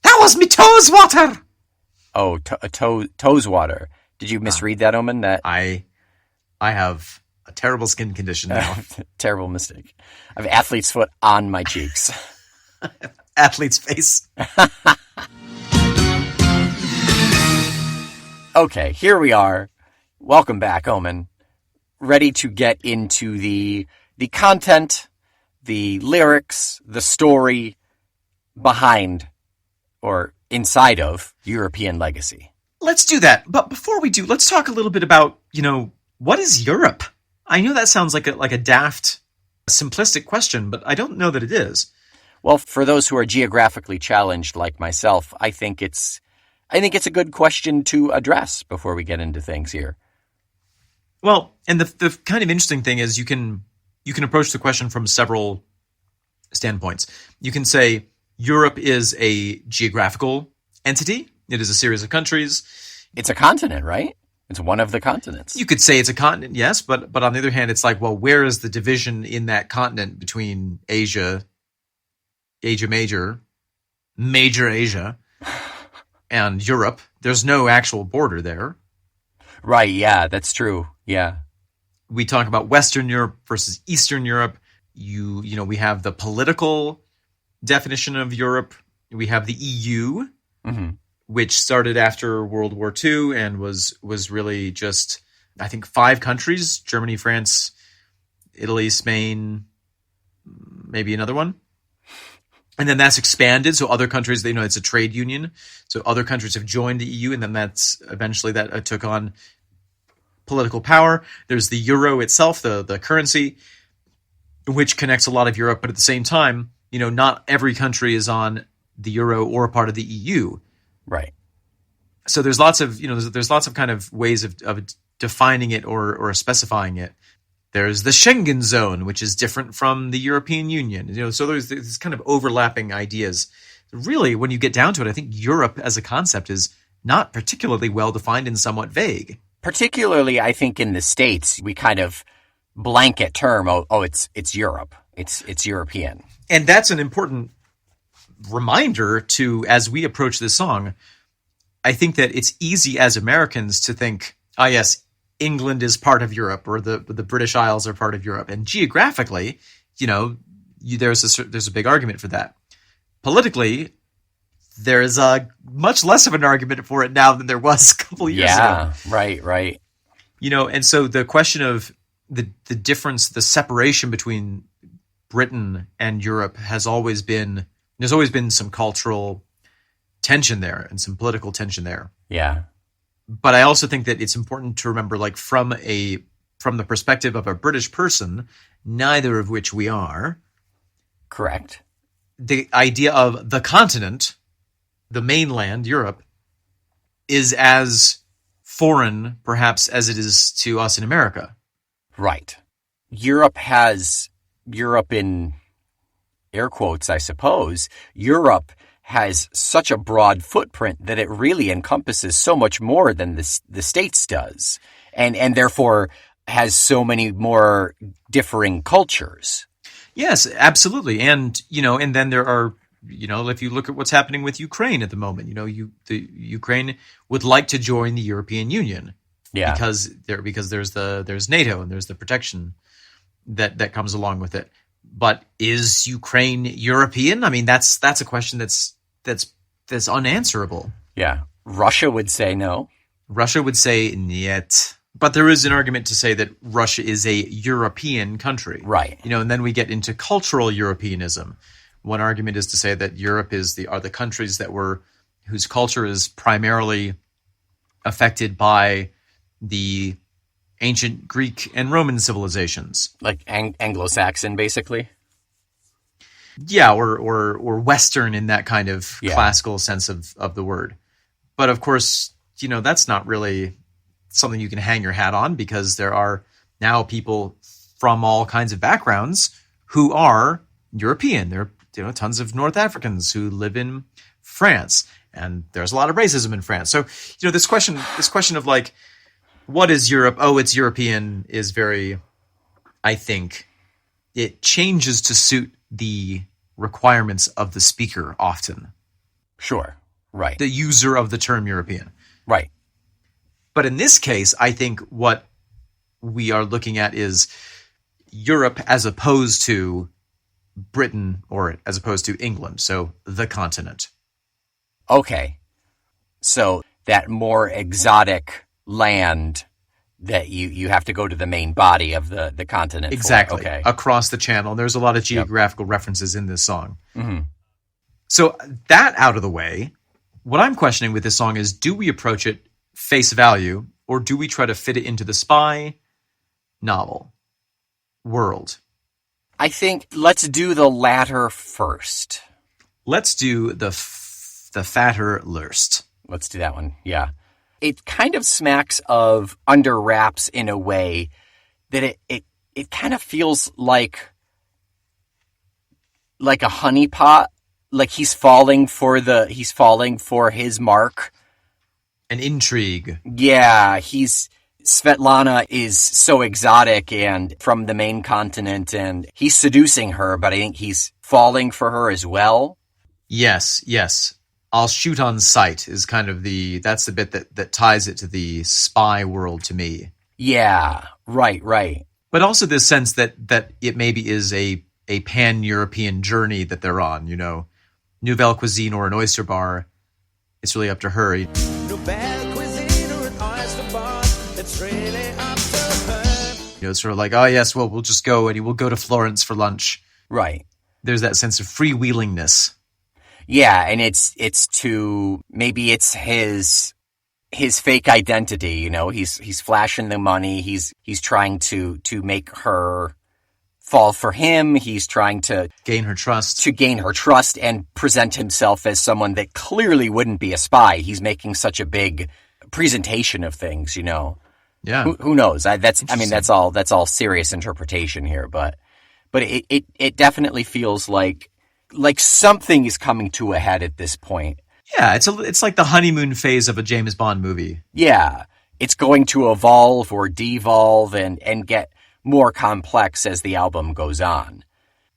That was me toes water! Oh, toes water. Did you misread that, Omen? That I have a terrible skin condition now. Terrible mistake. I have athlete's foot on my cheeks. Athlete's face. Okay, here we are. Welcome back, Omen. Ready to get into the content, the lyrics, the story behind or inside of European Legacy. Let's do that. But before we do, let's talk a little bit about, what is Europe? I know that sounds like a daft, simplistic question, but I don't know that it is. Well, for those who are geographically challenged like myself, I think it's a good question to address before we get into things here. Well, and the kind of interesting thing is you can approach the question from several standpoints. You can say Europe is a geographical entity. It is a series of countries. It's a continent, right? It's one of the continents. You could say it's a continent, yes, but on the other hand, it's like, well, where is the division in that continent between Asia Major Asia, and Europe? There's no actual border there. Right, yeah, that's true. Yeah. We talk about Western Europe versus Eastern Europe. We have the political definition of Europe. We have the EU, which started after World War II and was really just, I think, 5 countries: Germany, France, Italy, Spain, maybe another one. And then that's expanded. So other countries, it's a trade union. So other countries have joined the EU, and then that's eventually that took on political power. There's the euro itself, the currency, which connects a lot of Europe. But at the same time, not every country is on the euro or part of the EU. Right. So there's lots of, there's lots of kind of ways of defining it or specifying it. There's the Schengen zone, which is different from the European Union. So there's this kind of overlapping ideas. Really, when you get down to it, I think Europe as a concept is not particularly well defined and somewhat vague. Particularly, I think in the States, we kind of blanket term, it's Europe. It's European. And that's an important reminder to, as we approach this song, I think that it's easy as Americans to think, yes, England is part of Europe, or the British Isles are part of Europe. And geographically, there's a big argument for that. Politically, there's much less of an argument for it now than there was a couple of years ago. Yeah, right. And so the question of the difference, the separation between Britain and Europe there's always been some cultural tension there and some political tension there. Yeah. But I also think that it's important to remember, like, from the perspective of a British person, neither of which we are. Correct. The idea of the continent, the mainland, Europe, is as foreign, perhaps, as it is to us in America. Right. Europe in air quotes, I suppose, Europe has such a broad footprint that it really encompasses so much more than the States does, and therefore has so many more differing cultures. Yes, absolutely. And, and then there are, if you look at what's happening with Ukraine at the moment, Ukraine would like to join the European Union. Yeah. Because there's NATO and there's the protection that comes along with it. But is Ukraine European? I mean, that's a question that's unanswerable. Yeah. Russia would say no. Russia would say niet. But there is an argument to say that Russia is a European country. Right. And then we get into cultural Europeanism. One argument is to say that Europe are the countries whose culture is primarily affected by the ancient Greek and Roman civilizations. Like Anglo-Saxon, basically? Yeah, or Western in that kind of classical sense of the word. But of course, that's not really something you can hang your hat on, because there are now people from all kinds of backgrounds who are European. There are tons of North Africans who live in France, and there's a lot of racism in France. So, this question of, like, what is Europe? Oh, it's European is very, I think, it changes to suit the requirements of the speaker often. Sure. Right. The user of the term European. Right. But in this case, I think what we are looking at is Europe as opposed to Britain, or as opposed to England. So the continent. Okay. So that more exotic land that you have to go to the main body of the continent. Exactly. For. Okay. Across the channel. There's a lot of geographical references in this song. Mm-hmm. So that out of the way, what I'm questioning with this song is, do we approach it face value, or do we try to fit it into the spy novel world? I think let's do the latter first. Let's do the fatter Lurst. Let's do that one. Yeah. It kind of smacks of Under Wraps in a way that it kind of feels like a honeypot, like he's falling for his mark. An intrigue. Yeah, Svetlana is so exotic and from the main continent, and he's seducing her, but I think he's falling for her as well. Yes. I'll shoot on sight is kind of that's the bit that ties it to the spy world to me. Yeah, right. But also this sense that it maybe is a pan-European journey that they're on, Nouvelle Cuisine or an oyster bar. It's really up to her. Nouvelle cuisine or an oyster bar, it's really up to her. It's sort of like, oh yes, well, we'll just go and we'll go to Florence for lunch. Right. There's that sense of freewheelingness. Yeah, and it's maybe it's his fake identity, he's flashing the money, he's trying to make her fall for him, he's trying to gain her trust and present himself as someone that clearly wouldn't be a spy. He's making such a big presentation of things, Yeah. Who knows? That's all serious interpretation here, but it definitely feels like something is coming to a head at this point. Yeah, it's like the honeymoon phase of a James Bond movie. Yeah, it's going to evolve or devolve and get more complex as the album goes on.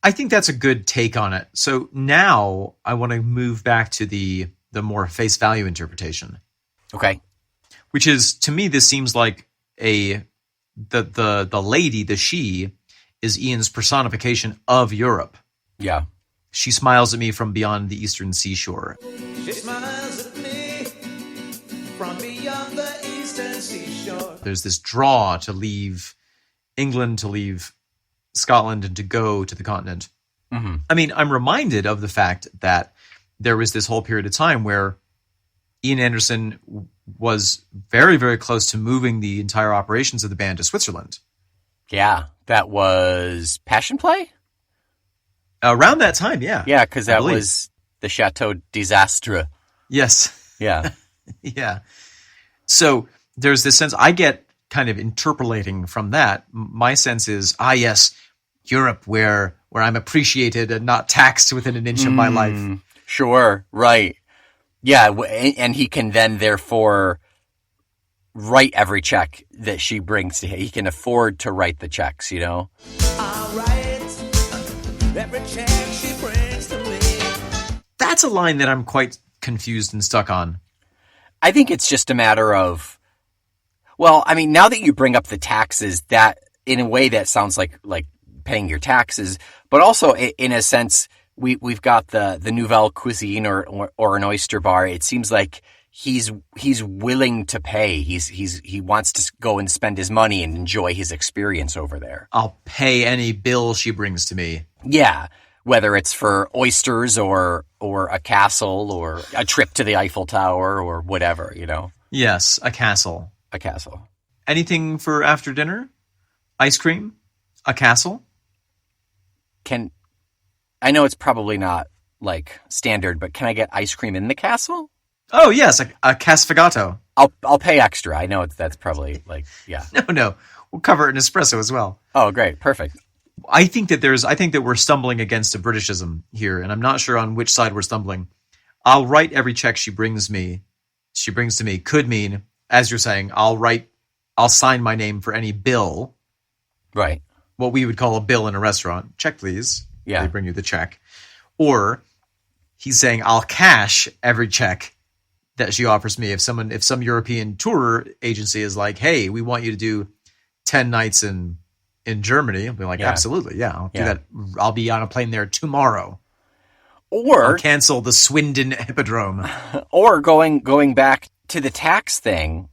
I think that's a good take on it. So now I want to move back to the more face value interpretation. Okay. Which is, to me, this seems like the lady, the she, is Ian's personification of Europe. Yeah. She smiles at me from beyond the eastern seashore. She smiles at me from beyond the eastern seashore. There's this draw to leave England, to leave Scotland, and to go to the continent. Mm-hmm. I mean, I'm reminded of the fact that there was this whole period of time where Ian Anderson was very, very close to moving the entire operations of the band to Switzerland. Yeah, that was Passion Play? Around that time, yeah. Yeah, because that was the Chateau Desastre. Yes. Yeah. Yeah. So there's this sense, I get kind of interpolating from that. My sense is, yes, Europe, where I'm appreciated and not taxed within an inch of my life. Sure, right. Yeah, and he can then therefore write every check that she brings to him. He can afford to write the checks, you know? I'll write every check she brings to me. That's a line that I'm quite confused and stuck on. I think it's just a matter of, well, I mean, now that you bring up the taxes, that in a way that sounds like paying your taxes, but also in a sense, we've got the Nouvelle Cuisine or an oyster bar. It seems like he's willing to pay. He wants to go and spend his money and enjoy his experience over there. I'll pay any bill she brings to me. Yeah, whether it's for oysters or a castle or a trip to the Eiffel Tower or whatever, you know. Yes, a castle. A castle. Anything for after dinner? Ice cream? A castle? I know it's probably not like standard, but can I get ice cream in the castle? Oh yes, a casfagato. I'll pay extra. I know that's probably like, yeah. No, we'll cover it in espresso as well. Oh, great, perfect. I think that we're stumbling against a Britishism here, and I'm not sure on which side we're stumbling. I'll write every check she brings to me could mean, as you're saying, I'll sign my name for any bill. Right. What we would call a bill in a restaurant. Check, please. Yeah. They bring you the check. Or he's saying, I'll cash every check that she offers me. If some European tour agency is like, hey, we want you to do 10 nights in Germany, I'll be like, absolutely. Yeah, I'll do that. I'll be on a plane there tomorrow. Or I'll cancel the Swindon Hippodrome. Or going back to the tax thing,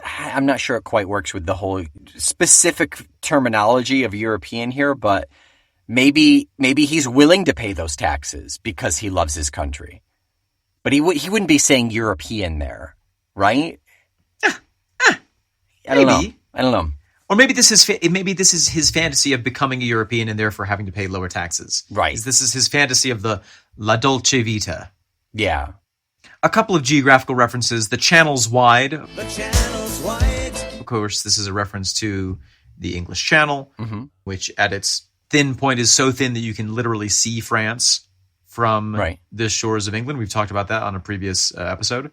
I'm not sure it quite works with the whole specific terminology of European here, but maybe he's willing to pay those taxes because he loves his country. But he wouldn't be saying European there, right? I don't know. Or maybe this is his fantasy of becoming a European and therefore having to pay lower taxes. Right. This is his fantasy of the La Dolce Vita. Yeah. A couple of geographical references. The Channel's wide. The channel's wide. Of course, this is a reference to the English Channel, Mm-hmm. which at its thin point is so thin that you can literally see France from the shores of England. We've talked about that on a previous episode.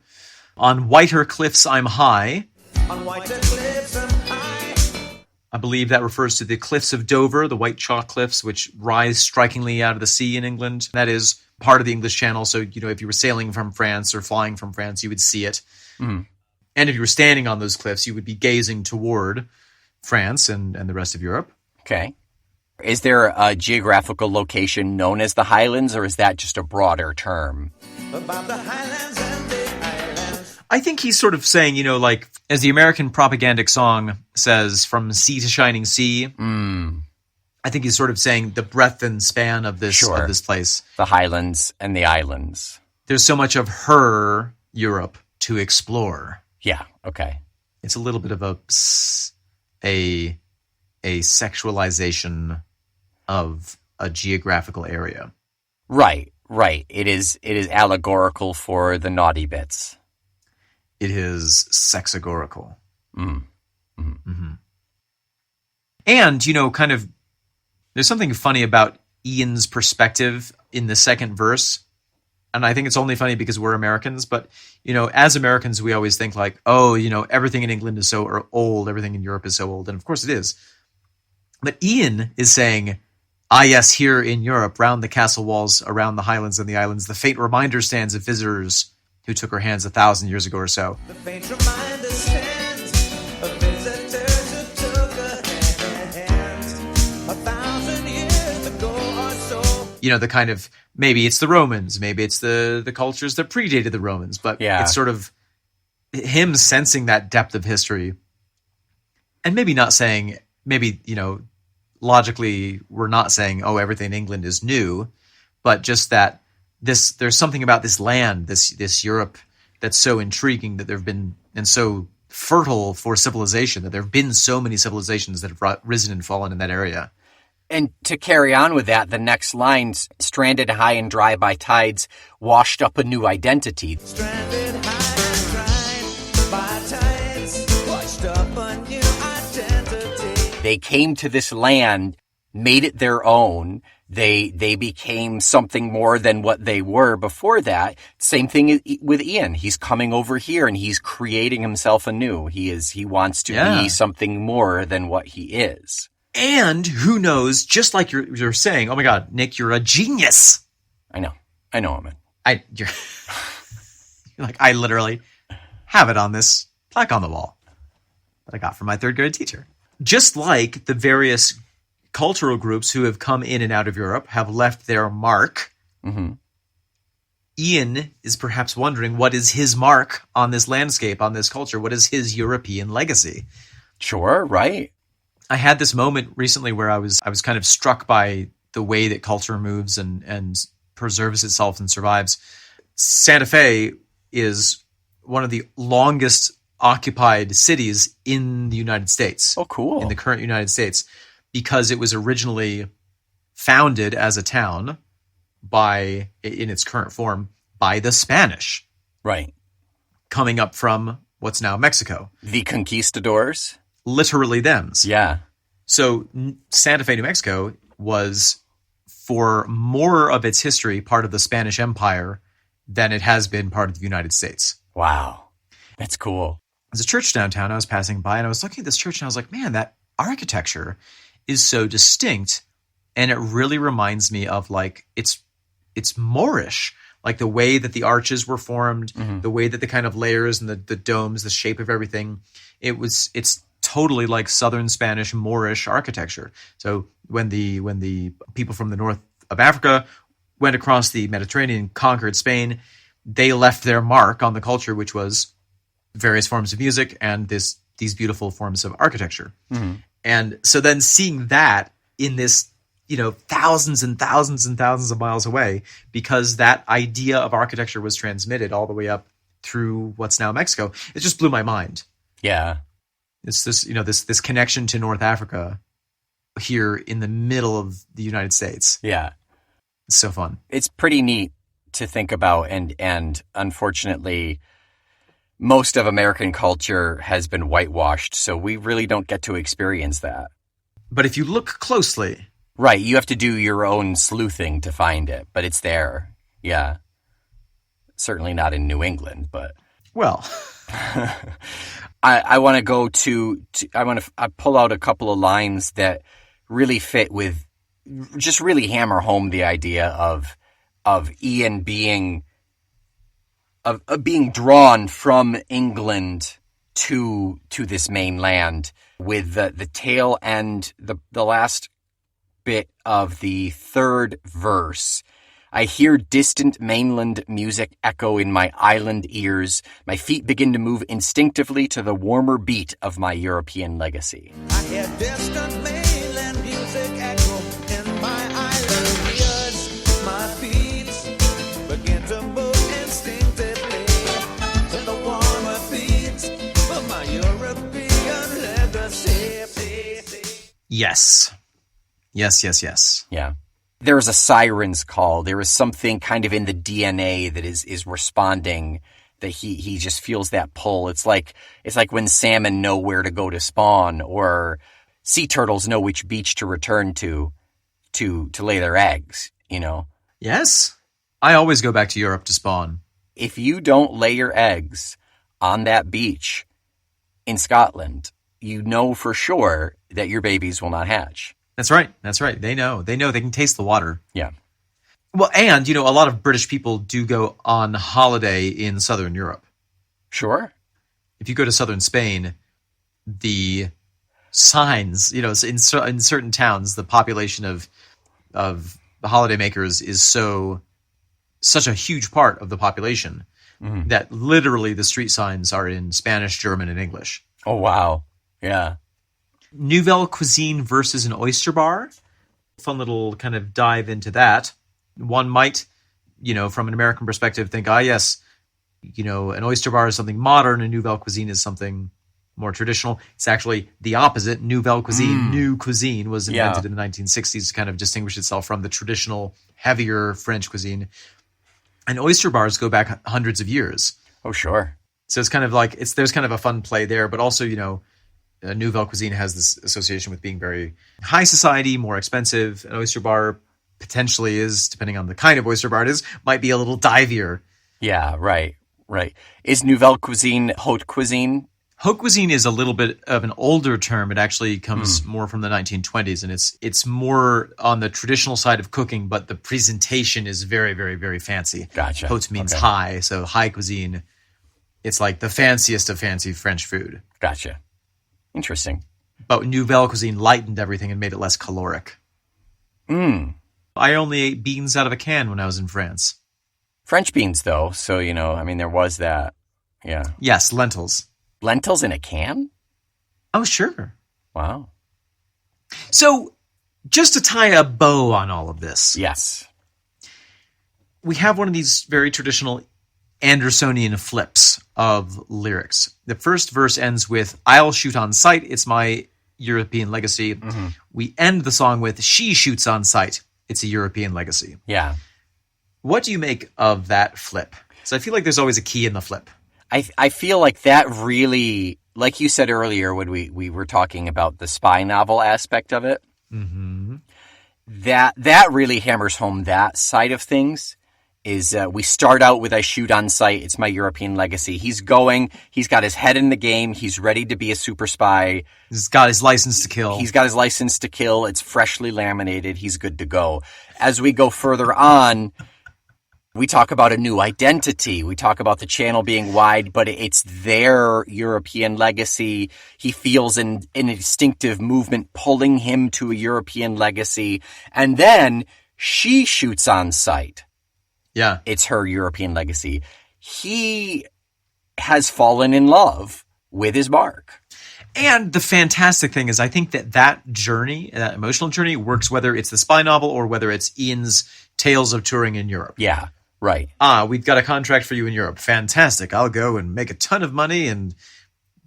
On whiter cliffs, I'm high. On whiter cliffs I'm high. I believe that refers to the cliffs of Dover, the white chalk cliffs, which rise strikingly out of the sea in England. That is part of the English Channel. So, if you were sailing from France or flying from France, you would see it. Mm-hmm. And if you were standing on those cliffs, you would be gazing toward France and the rest of Europe. Okay. Is there a geographical location known as the Highlands, or is that just a broader term? About the highlands and the islands. I think he's sort of saying, like, as the American propagandic song says, from sea to shining sea. I think he's sort of saying the breadth and span of this place. The Highlands and the Islands. There's so much of her Europe to explore. Yeah, okay. It's a little bit of a sexualization of a geographical area. Right. It is allegorical for the naughty bits. It is sexagorical. Mm-hmm. Mm-hmm. And, kind of, there's something funny about Ian's perspective in the second verse. And I think it's only funny because we're Americans. But, as Americans, we always think like, oh, everything in England is so old. Everything in Europe is so old. And of course it is. But Ian is saying, yes, here in Europe, round the castle walls, around the highlands and the islands, the faint reminder stands of visitors who took her hands 1,000 years ago or so. The faint reminder stands of visitors who took her hands 1,000 years ago or so. the kind of, maybe it's the Romans, maybe it's the cultures that predated the Romans, but it's sort of him sensing that depth of history, and maybe not saying, logically we're not saying, oh, everything in England is new, but just that there's something about this land, this Europe, that's so intriguing, that there have been, and so fertile for civilization, that there have been so many civilizations that have risen and fallen in that area. And to carry on with that, the next line, stranded high and dry by tides, washed up a new identity. Stranded high and dry by tides, washed up a new identity. They came to this land, made it their own. They became something more than what they were before that. Same thing with Ian. He's coming over here and he's creating himself anew. He wants to be something more than what he is. And who knows, just like you're saying, oh my God, Nick, you're a genius. I know, man. You're like, I literally have it on this plaque on the wall that I got from my third grade teacher. Just like the various cultural groups who have come in and out of Europe have left their mark. Mm-hmm. Ian is perhaps wondering, what is his mark on this landscape, on this culture? What is his European legacy? Sure, right. I had this moment recently where I was kind of struck by the way that culture moves and preserves itself and survives. Santa Fe is one of the longest occupied cities in the United States. Oh, cool. In the current United States, because it was originally founded as a town in its current form, by the Spanish. Right. Coming up from what's now Mexico. The conquistadors? Literally thems. Yeah. So Santa Fe, New Mexico was, for more of its history, part of the Spanish Empire than it has been part of the United States. Wow. That's cool. There's a church downtown I was passing by, and I was looking at this church, and I was like, man, that architecture is so distinct, and it really reminds me of, like, it's Moorish. Like the way that the arches were formed, the way that the kind of layers and the domes, the shape of everything, it's totally like Southern Spanish Moorish architecture. So when the people from the north of Africa went across the Mediterranean, conquered Spain, they left their mark on the culture, which was various forms of music and these beautiful forms of architecture. Mm-hmm. And so then seeing that in this, thousands and thousands and thousands of miles away, because that idea of architecture was transmitted all the way up through what's now Mexico, it just blew my mind. Yeah. It's this, this connection to North Africa here in the middle of the United States. Yeah. It's so fun. It's pretty neat to think about, and unfortunately, most of American culture has been whitewashed, so we really don't get to experience that. But if you look closely... Right, you have to do your own sleuthing to find it, but it's there. Yeah. Certainly not in New England, but... Well... I want to go I pull out a couple of lines that really fit with, just really hammer home the idea of Ian being drawn from England to this mainland, with the tail end, the last bit of the third verse. I hear distant mainland music echo in my island ears. My feet begin to move instinctively to the warmer beat of my European legacy. I hear distant mainland music echo in my island ears. My feet begin to move instinctively to the warmer beat of my European legacy. Yes. Yes. Yeah. There's a siren's call. There is something kind of in the DNA that is responding, that he just feels that pull. It's like when salmon know where to go to spawn, or sea turtles know which beach to return to lay their eggs, Yes. I always go back to Europe to spawn. If you don't lay your eggs on that beach in Scotland, you know for sure that your babies will not hatch. That's right. They know. They can taste the water. Yeah. Well, and, a lot of British people do go on holiday in Southern Europe. Sure. If you go to Southern Spain, the signs, in certain towns, the population of the holidaymakers is such a huge part of the population that literally the street signs are in Spanish, German, and English. Oh, wow. Yeah. Nouvelle cuisine versus an oyster bar. Fun little kind of dive into that. One might, from an American perspective, think, yes, an oyster bar is something modern and nouvelle cuisine is something more traditional. It's actually the opposite. Nouvelle cuisine, new cuisine, was invented in the 1960s to kind of distinguish itself from the traditional, heavier French cuisine. And oyster bars go back hundreds of years. Oh, sure. So it's kind of like, there's kind of a fun play there, but also, nouvelle cuisine has this association with being very high society, more expensive. An oyster bar potentially is, depending on the kind of oyster bar it is, might be a little divier. Yeah, right. Is nouvelle cuisine haute cuisine? Haute cuisine is a little bit of an older term. It actually comes more from the 1920s, and it's more on the traditional side of cooking, but the presentation is very, very, very fancy. Gotcha. Haute means high, so high cuisine. It's like the fanciest of fancy French food. Gotcha. Interesting. But nouvelle cuisine lightened everything and made it less caloric. I only ate beans out of a can when I was in France. French beans, though, so, there was that. Yeah. Yes, lentils. Lentils in a can? Oh, sure. Wow. So, just to tie a bow on all of this. Yes. We have one of these very traditional Andersonian flips of lyrics. The first verse ends with, "I'll shoot on sight. It's my European legacy." We end the song with, "She shoots on sight. It's a European legacy." Yeah. What do you make of that flip? So I feel like there's always a key in the flip. I feel like that really, like you said earlier when we were talking about the spy novel aspect of it, that really hammers home that side of things. Is we start out with, "I shoot on sight. It's my European legacy." He's got his head in the game. He's ready to be a super spy. He's got his license to kill. It's freshly laminated. He's good to go. As we go further on, we talk about a new identity. We talk about the channel being wide, but it's their European legacy. He feels an instinctive movement pulling him to a European legacy. And then she shoots on sight. Yeah. It's her European legacy. He has fallen in love with his mark. And the fantastic thing is I think that journey, that emotional journey, works whether it's the spy novel or whether it's Ian's Tales of Touring in Europe. Yeah, right. We've got a contract for you in Europe. Fantastic. I'll go and make a ton of money and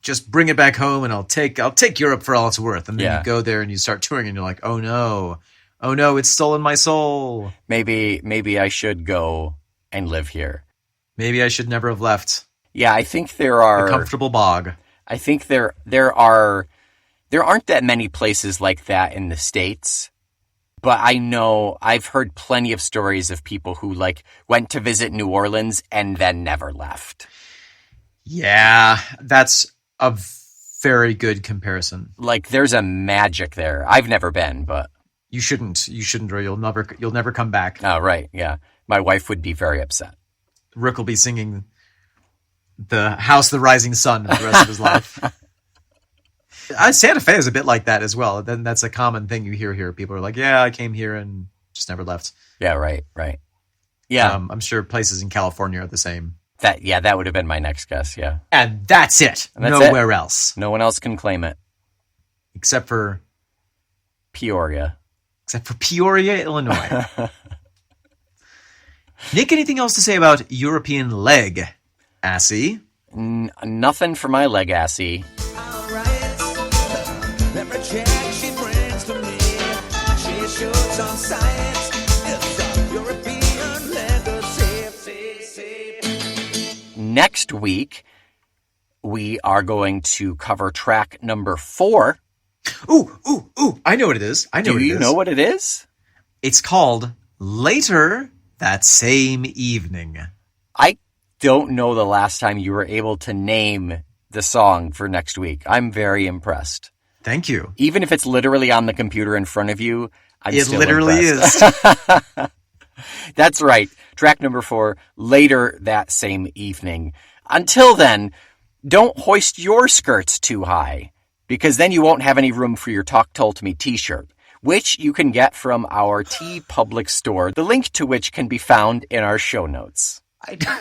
just bring it back home, and I'll take Europe for all it's worth. And then you go there and you start touring and you're like, oh no, it's stolen my soul. Maybe I should go and live here. Maybe I should never have left. Yeah, I think there are a comfortable bog. I think there aren't that many places like that in the States. But I know I've heard plenty of stories of people who went to visit New Orleans and then never left. Yeah, that's a very good comparison. There's a magic there. I've never been, but you shouldn't, or you'll never come back. Oh, right. Yeah. My wife would be very upset. Rick will be singing the House of the Rising Sun for the rest of his life. Santa Fe is a bit like that as well. Then that's a common thing you hear here. People are like, yeah, I came here and just never left. Yeah, right. Yeah. I'm sure places in California are the same. That would have been my next guess, yeah. And that's it. Nowhere else. No one else can claim it. Except for Peoria. Illinois. Nick, anything else to say about European leg, Assy? Nothing for my leg, Assy. She brings to me. She shoots on science. It's a European legacy. Next week, we are going to cover track number 4. Ooh! I know what it is. Do you know what it is? It's called Later That Same Evening. I don't know the last time you were able to name the song for next week. I'm very impressed. Thank you. Even if it's literally on the computer in front of you, it literally is. That's right. Track number 4, Later That Same Evening. Until then, don't hoist your skirts too high, because then you won't have any room for your Talk Tull to Me t-shirt. which you can get from our TeePublic store, the link to which can be found in our show notes.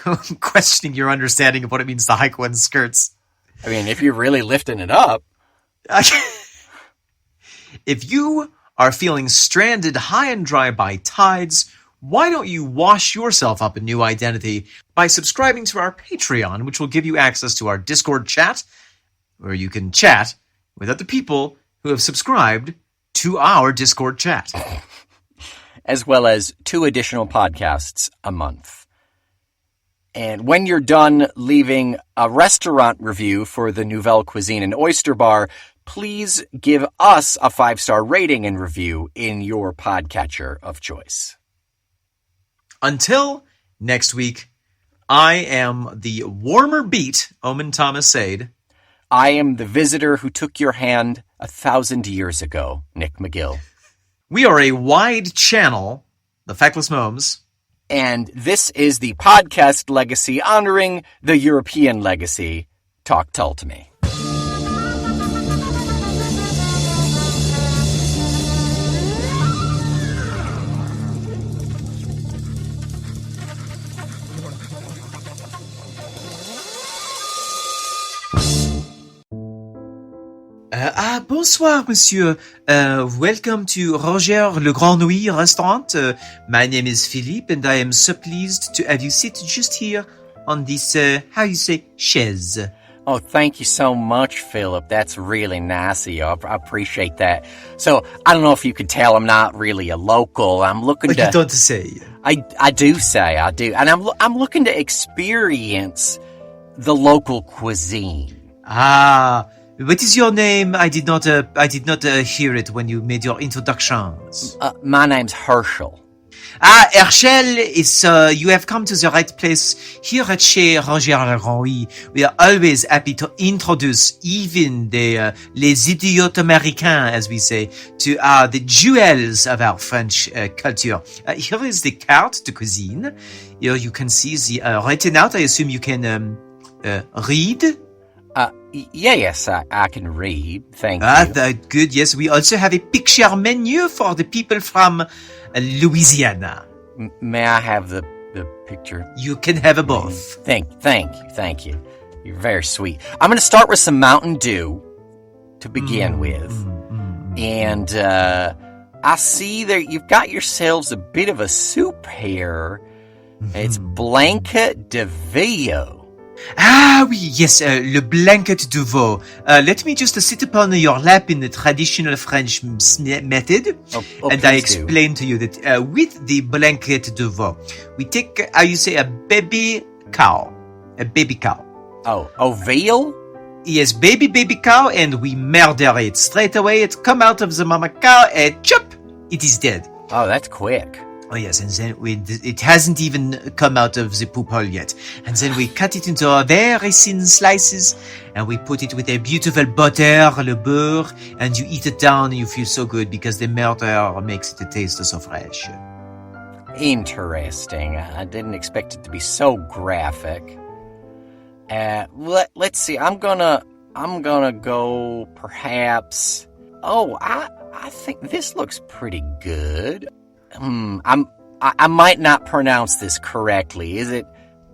I'm questioning your understanding of what it means to hike one's skirts. I mean, if you're really lifting it up. If you are feeling stranded high and dry by tides, why don't you wash yourself up a new identity by subscribing to our Patreon, which will give you access to our Discord chat, where you can chat with other people who have subscribed to our Discord chat. As well as 2 additional podcasts a month. And when you're done leaving a restaurant review for the Nouvelle Cuisine and Oyster Bar, please give us a 5-star rating and review in your podcatcher of choice. Until next week, I am the warmer beat, Omen Thomas Sade. I am the visitor who took your hand 1,000 years ago, Nick McGill. We are a wide channel, the Feckless Momes. And this is the podcast legacy honoring the European legacy. Talk Tull to me. Bonsoir, monsieur. Welcome to Roger Le Grand Nuit restaurant. My name is Philippe, and I am so pleased to have you sit just here on this, chaise. Oh, thank you so much, Philip. That's really nice of you. I appreciate that. So, I don't know if you could tell I'm not really a local. I'm looking But to... you don't say. I do say I do. And I'm looking to experience the local cuisine. What is your name? I did not hear it when you made your introductions. My name's Herschel. Herschel, you have come to the right place. Here at Chez Roger Le Grand Nuit, we are always happy to introduce even les idiots américains, as we say, to the jewels of our French culture. Here is the carte de cuisine. Here you can see the written out. I assume you can read. Yes, I can read. Thank you. Good. Yes, we also have a picture menu for the people from Louisiana. May I have the picture? You can have a both. Thank you. You're very sweet. I'm going to start with some Mountain Dew to begin with. And I see that you've got yourselves a bit of a soup here. It's Blanket de Veau. Oui, yes, le blanket de veau. Let me just sit upon your lap in the traditional French method, and I explain to you that with the blanket de veau, we take, a baby cow. A baby cow. Oh, veal? Yes, baby cow, and we murder it. Straight away, it come out of the mama cow, and chop, it is dead. Oh, that's quick. Oh yes, and then it hasn't even come out of the poop hole yet. And then we cut it into very thin slices, and we put it with a beautiful butter, le beurre, and you eat it down and you feel so good because the murder makes it taste so fresh. Interesting. I didn't expect it to be so graphic. Let's see. I'm gonna go perhaps. Oh, I think this looks pretty good. I might not pronounce this correctly. Is it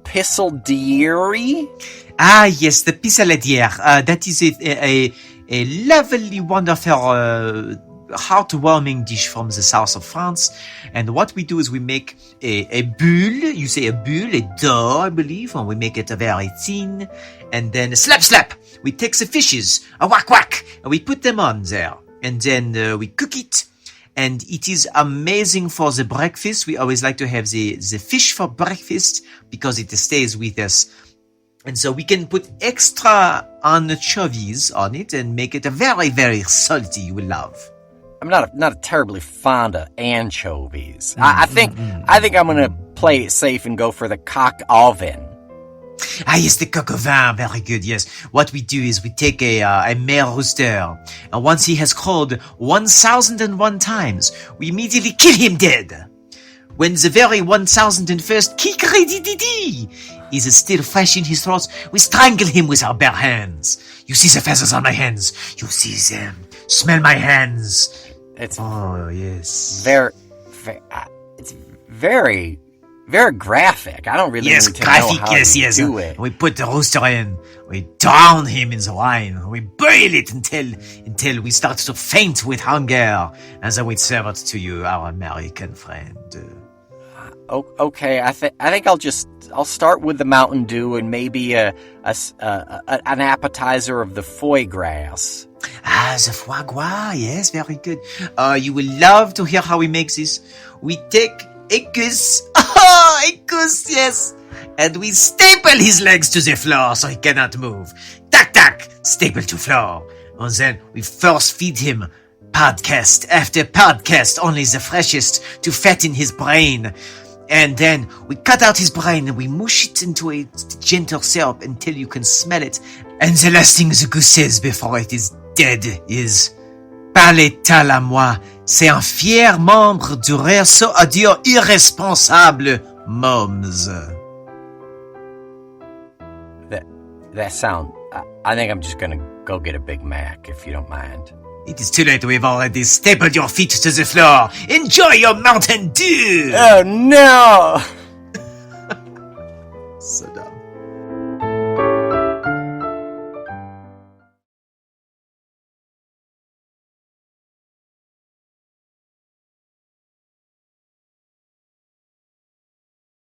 pisseldieri? Yes, the pisseldieri. That is a lovely, wonderful, heartwarming dish from the south of France. And what we do is we make a bulle. You say a bulle, a dough, I believe, and we make it very thin. And then slap. We take the fishes, a whack, and we put them on there. And then we cook it. And it is amazing for the breakfast. We always like to have the fish for breakfast because it stays with us. And so we can put extra anchovies on it and make it a very, very salty. You will love. I'm not a terribly fond of anchovies. I think I'm gonna play it safe and go for the coq au vin. Yes, the coq au vin, very good, yes. What we do is we take a male rooster, and once he has crowed 1,001 times, we immediately kill him dead. When the very 1,001st kick-a-dee-dee-dee is still fresh in his throat, we strangle him with our bare hands. You see the feathers on my hands. You see them. Smell my hands. It's Oh, yes. it's very, very graphic. I don't really Yes, need to know graphic, how yes, you yes. do it. We put the rooster in, we drown him in the wine, we boil it until we start to faint with hunger, and then we serve it to you, our American friend. Okay, I think I'll start with the Mountain Dew and maybe an appetizer of the foie gras. Ah, the foie gras, yes, very good. You will love to hear how we make this. We take a goose, a goose, yes, and we staple his legs to the floor so he cannot move. Tack, tack, staple to floor. And then we first feed him podcast after podcast, only the freshest to fatten his brain. And then we cut out his brain and we mush it into a gentle syrup until you can smell it. And the last thing the goose says before it is dead is Parlez-t-elle à moi, c'est un fier membre du réseau à dire irresponsable, Moms. That sound. I think I'm just gonna go get a Big Mac if you don't mind. It is too late, we've already stapled your feet to the floor. Enjoy your Mountain Dew! Oh no! So dumb.